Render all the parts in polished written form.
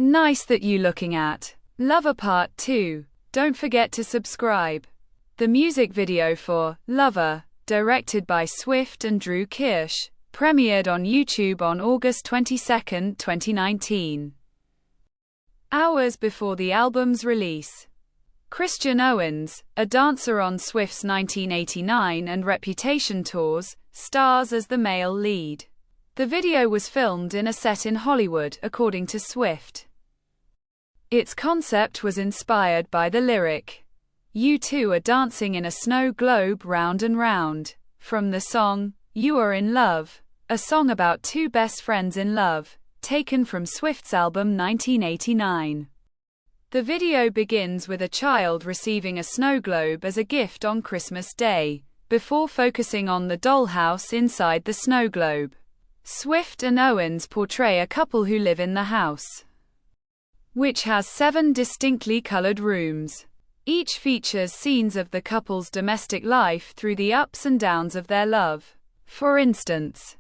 Nice that you looking at Lover Part 2. Don't forget to subscribe. The music video for Lover, directed by Swift and Drew Kirsch, premiered on YouTube on August 22, 2019. Hours before the album's release. Christian Owens, a dancer on Swift's 1989 and Reputation tours, stars as the male lead. The video was filmed in a set in Hollywood, according to Swift. Its concept was inspired by the lyric, "You two are dancing in a snow globe round and round," from the song, You Are in Love, a song about two best friends in love, taken from Swift's album 1989. The video begins with a child receiving a snow globe as a gift on Christmas Day, before focusing on the dollhouse inside the snow globe. Swift and Owens portray a couple who live in the house, which has 7 distinctly colored rooms. Each features scenes of the couple's domestic life through the ups and downs of their love. For instance,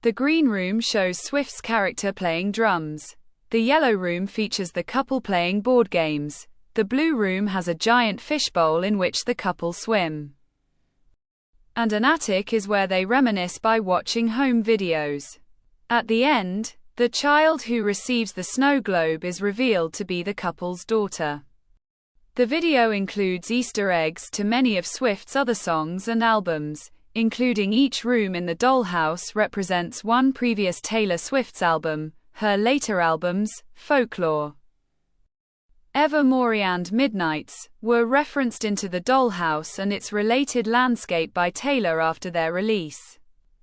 the green room shows Swift's character playing drums. The yellow room features the couple playing board games. The blue room has a giant fishbowl in which the couple swim. And an attic is where they reminisce by watching home videos. At the end, the child who receives the snow globe is revealed to be the couple's daughter. The video includes Easter eggs to many of Swift's other songs and albums, including each room in the dollhouse represents one previous Taylor Swift's album, her later albums, Folklore, Evermore and Midnights, were referenced into the dollhouse and its related landscape by Taylor after their release.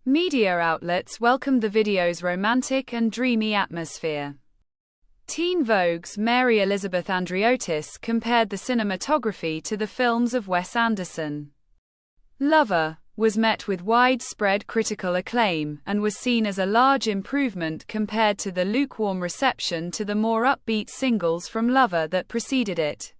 Media outlets welcomed the video's romantic and dreamy atmosphere. Teen Vogue's Mary Elizabeth Andriotis compared the cinematography to the films of Wes Anderson. Lover was met with widespread critical acclaim, and was seen as a large improvement compared to the lukewarm reception to the more upbeat singles from Lover that preceded it.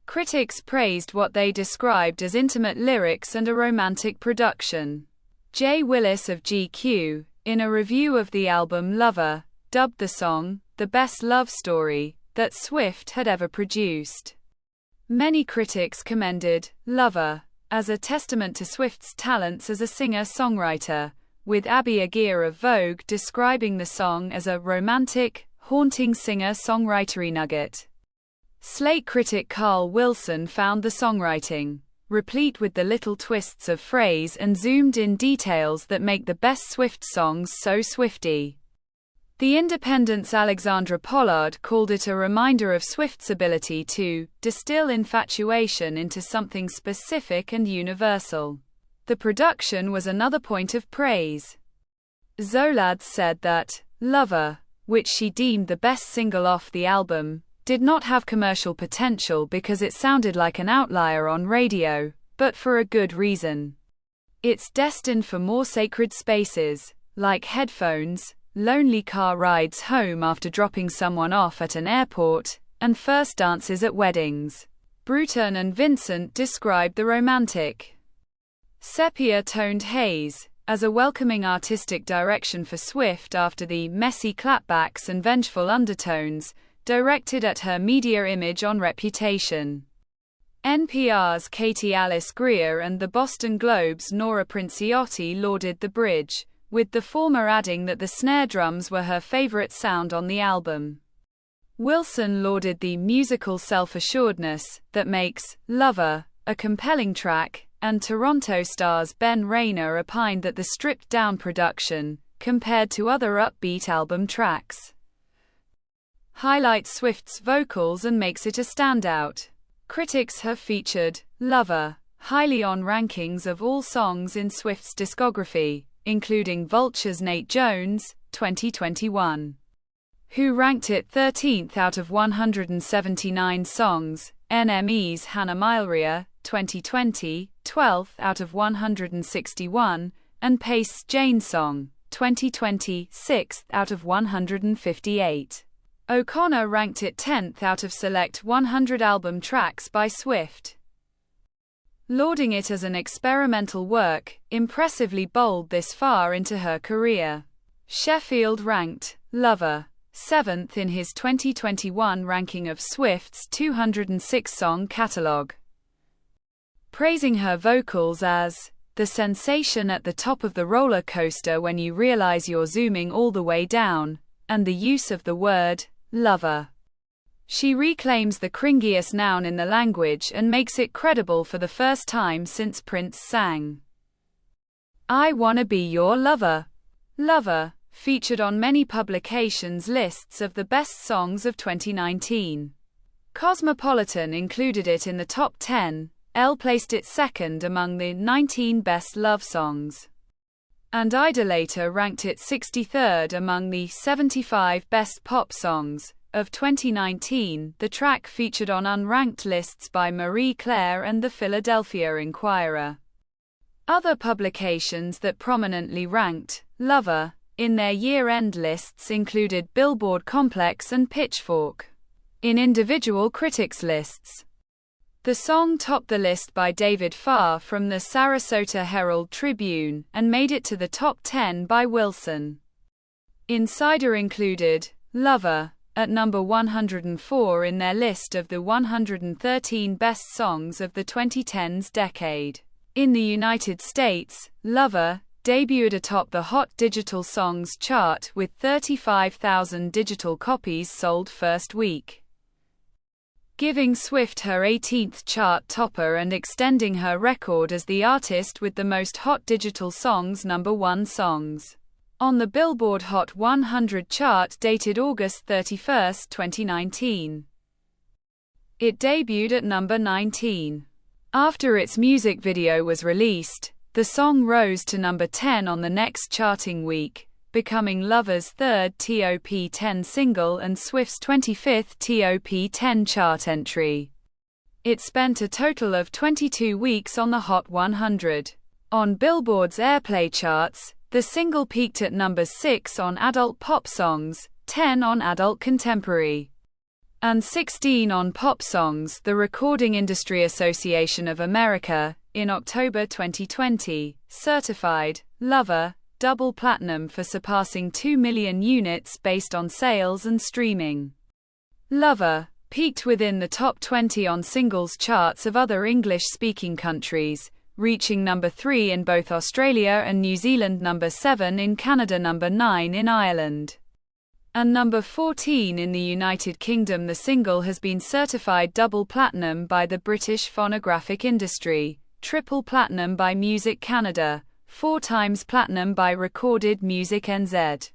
Critics praised what they described as intimate lyrics and a romantic production. Jay Willis of GQ, in a review of the album Lover, dubbed the song, the best love story that Swift had ever produced. Many critics commended Lover as a testament to Swift's talents as a singer-songwriter, with Abby Aguirre of Vogue describing the song as a romantic, haunting singer-songwritery nugget. Slate critic Carl Wilson found the songwriting replete with the little twists of phrase and zoomed-in details that make the best Swift songs so Swifty. The Independent's Alexandra Pollard called it a reminder of Swift's ability to distill infatuation into something specific and universal. The production was another point of praise. Zolad said that Lover, which she deemed the best single off the album, did not have commercial potential because it sounded like an outlier on radio, but for a good reason. It's destined for more sacred spaces, like headphones, lonely car rides home after dropping someone off at an airport, and first dances at weddings. Bruton and Vincent described the romantic, sepia-toned haze as a welcoming artistic direction for Swift after the messy clapbacks and vengeful undertones directed at her media image on Reputation. NPR's Katie Alice Greer and the Boston Globe's Nora Princiotti lauded the bridge, with the former adding that the snare drums were her favorite sound on the album. Wilson lauded the musical self-assuredness that makes Lover a compelling track, and Toronto stars Ben Rayner opined that the stripped-down production, compared to other upbeat album tracks, highlights Swift's vocals and makes it a standout. Critics have featured Lover highly on rankings of all songs in Swift's discography, including Vulture's Nate Jones, 2021, who ranked it 13th out of 179 songs, NME's Hannah Milrea, 2020, 12th out of 161, and Pace's Jane Song, 2020, 6th out of 158. O'Connor ranked it 10th out of select 100 album tracks by Swift, lauding it as an experimental work, impressively bold this far into her career. Sheffield ranked Lover 7th in his 2021 ranking of Swift's 206-song catalog, praising her vocals as the sensation at the top of the roller coaster when you realize you're zooming all the way down, and the use of the word lover. She reclaims the cringiest noun in the language and makes it credible for the first time since Prince sang I Wanna Be Your Lover. Lover featured on many publications' lists of the best songs of 2019. Cosmopolitan included it in the top 10, Elle placed it second among the 19 best love songs, and Idolator ranked it 63rd among the 75 best pop songs of 2019. The track featured on unranked lists by Marie Claire and the Philadelphia Inquirer. Other publications that prominently ranked Lover in their year-end lists included Billboard Complex and Pitchfork. In individual critics' lists, the song topped the list by David Farr from the Sarasota Herald-Tribune and made it to the top 10 by Wilson. Insider included Lover at number 104 in their list of the 113 best songs of the 2010s decade. In the United States, Lover debuted atop the Hot Digital Songs chart with 35,000 digital copies sold first week, giving Swift her 18th chart topper and extending her record as the artist with the most Hot Digital Songs #1 songs on the Billboard Hot 100 chart dated August 31, 2019. It debuted at number 19. After its music video was released, the song rose to number 10 on the next charting week, becoming Lover's third Top 10 single and Swift's 25th Top 10 chart entry. It spent a total of 22 weeks on the Hot 100. On Billboard's Airplay charts, the single peaked at number 6 on Adult Pop Songs, 10 on Adult Contemporary, and 16 on Pop Songs. The Recording Industry Association of America, in October 2020, certified Lover double platinum for surpassing 2 million units based on sales and streaming. Lover peaked within the top 20 on singles charts of other English-speaking countries, reaching number 3 in both Australia and New Zealand, number 7 in Canada, number 9 in Ireland, and number 14 in the United Kingdom. The single has been certified double platinum by the British Phonographic Industry, triple platinum by Music Canada, 4 times platinum by Recorded Music NZ,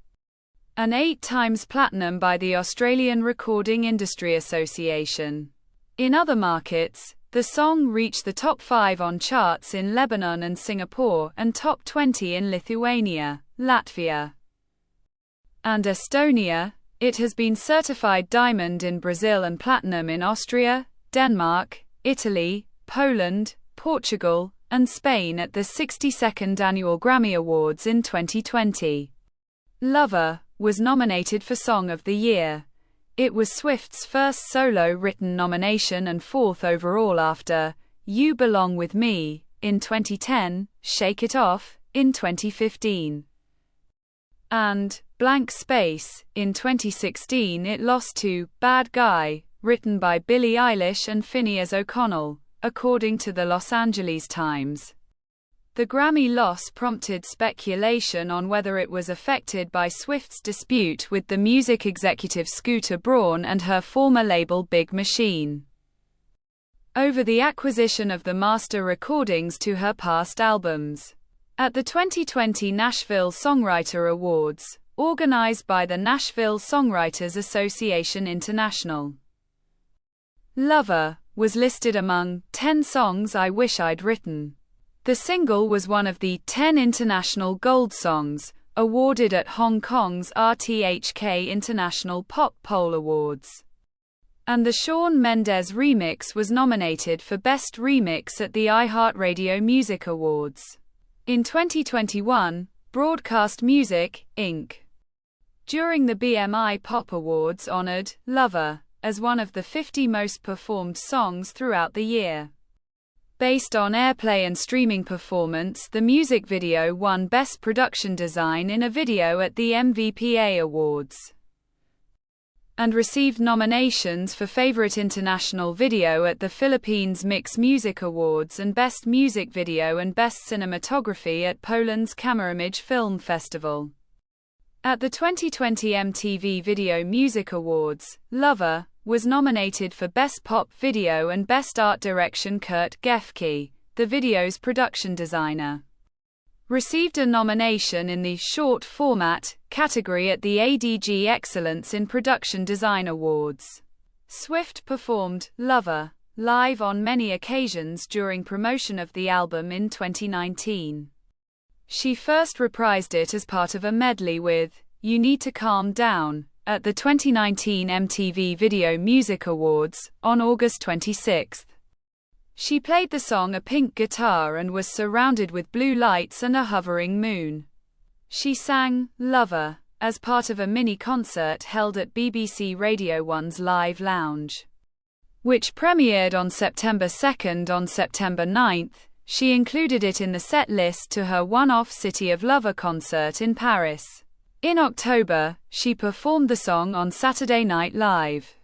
and 8 times platinum by the Australian Recording Industry Association. In other markets, the song reached the top 5 on charts in Lebanon and Singapore, and top 20 in Lithuania, Latvia, and Estonia. It has been certified diamond in Brazil and platinum in Austria, Denmark, Italy, Poland, Portugal, and Spain at the 62nd Annual Grammy Awards in 2020. Lover was nominated for Song of the Year. It was Swift's first solo-written nomination and 4th overall after You Belong With Me in 2010, Shake It Off in 2015, and Blank Space in 2016. It lost to Bad Guy, written by Billie Eilish and Phineas O'Connell, according to the Los Angeles Times. The Grammy loss prompted speculation on whether it was affected by Swift's dispute with the music executive Scooter Braun and her former label Big Machine over the acquisition of the master recordings to her past albums. At the 2020 Nashville Songwriter Awards, organized by the Nashville Songwriters Association International, Lover was listed among 10 songs I wish I'd written. The single was one of the 10 International Gold Songs, awarded at Hong Kong's RTHK International Pop Poll Awards. And the Shawn Mendes remix was nominated for Best Remix at the iHeartRadio Music Awards. In 2021, Broadcast Music, Inc., during the BMI Pop Awards, honored Lover as one of the 50 most performed songs throughout the year. Based on airplay and streaming performance, the music video won Best Production Design in a Video at the MVPA Awards. and received nominations for Favorite International Video at the Philippines Mix Music Awards and Best Music Video and Best Cinematography at Poland's Kamerimage Film Festival. At the 2020 MTV Video Music Awards, Lover was nominated for Best Pop Video and Best Art Direction. Kurt Gefke, the video's production designer, received a nomination in the Short Format category at the ADG Excellence in Production Design Awards. Swift performed Lover live on many occasions during promotion of the album in 2019. She first reprised it as part of a medley with You Need to Calm Down at the 2019 MTV Video Music Awards on August 26. She played the song a pink guitar and was surrounded with blue lights and a hovering moon. She sang Lover as part of a mini-concert held at BBC Radio 1's Live Lounge, which premiered on September 2. On September 9, she included it in the set list to her one-off City of Lover concert in Paris. In October, she performed the song on Saturday Night Live,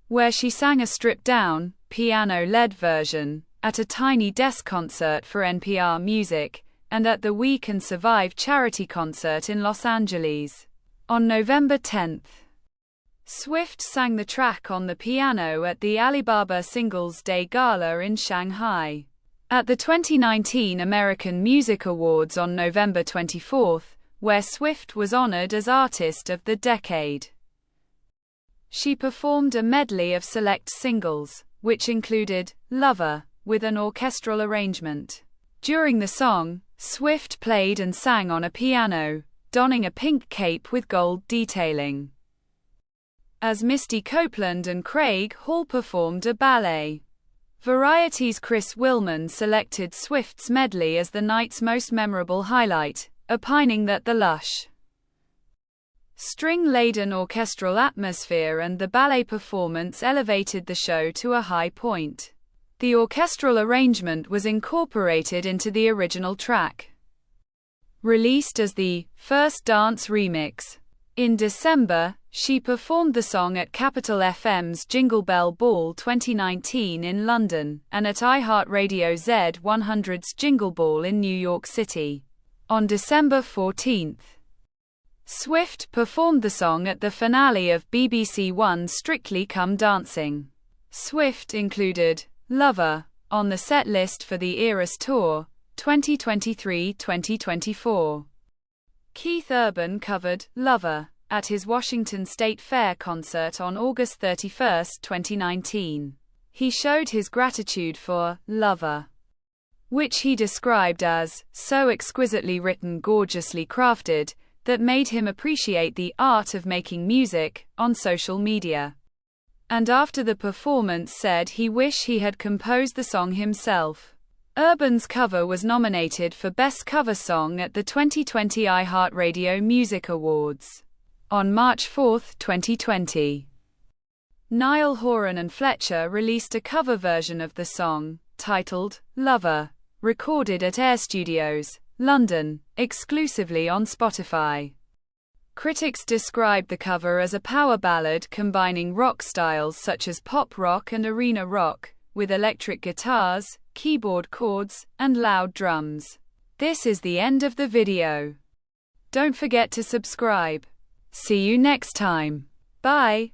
where she sang a stripped-down, piano-led version, at a Tiny Desk concert for NPR Music, and at the We Can Survive charity concert in Los Angeles. On November 10, Swift sang the track on the piano at the Alibaba Singles Day Gala in Shanghai. At the 2019 American Music Awards on November 24, where Swift was honored as Artist of the Decade, she performed a medley of select singles, which included Lover, with an orchestral arrangement. During the song, Swift played and sang on a piano, donning a pink cape with gold detailing, as Misty Copeland and Craig Hall performed a ballet. Variety's Chris Willman selected Swift's medley as the night's most memorable highlight, opining that the lush, string-laden orchestral atmosphere and the ballet performance elevated the show to a high point. The orchestral arrangement was incorporated into the original track, released as the first dance remix. In December, she performed the song at Capital FM's Jingle Bell Ball 2019 in London, and at iHeartRadio Z100's Jingle Ball in New York City. On December 14, Swift performed the song at the finale of BBC One's Strictly Come Dancing. Swift included Lover on the set list for the Eras Tour 2023-2024. Keith Urban covered Lover at his Washington State Fair concert on August 31, 2019. He showed his gratitude for Lover, which he described as so exquisitely written, gorgeously crafted, that made him appreciate the art of making music on social media. And after the performance said he wished he had composed the song himself. Urban's cover was nominated for Best Cover Song at the 2020 iHeartRadio Music Awards. On March 4, 2020, Niall Horan and Fletcher released a cover version of the song, titled Lover, recorded at Air Studios, London, exclusively on Spotify. Critics described the cover as a power ballad combining rock styles such as pop rock and arena rock, with electric guitars, keyboard chords, and loud drums. This is the end of the video. Don't forget to subscribe. See you next time. Bye.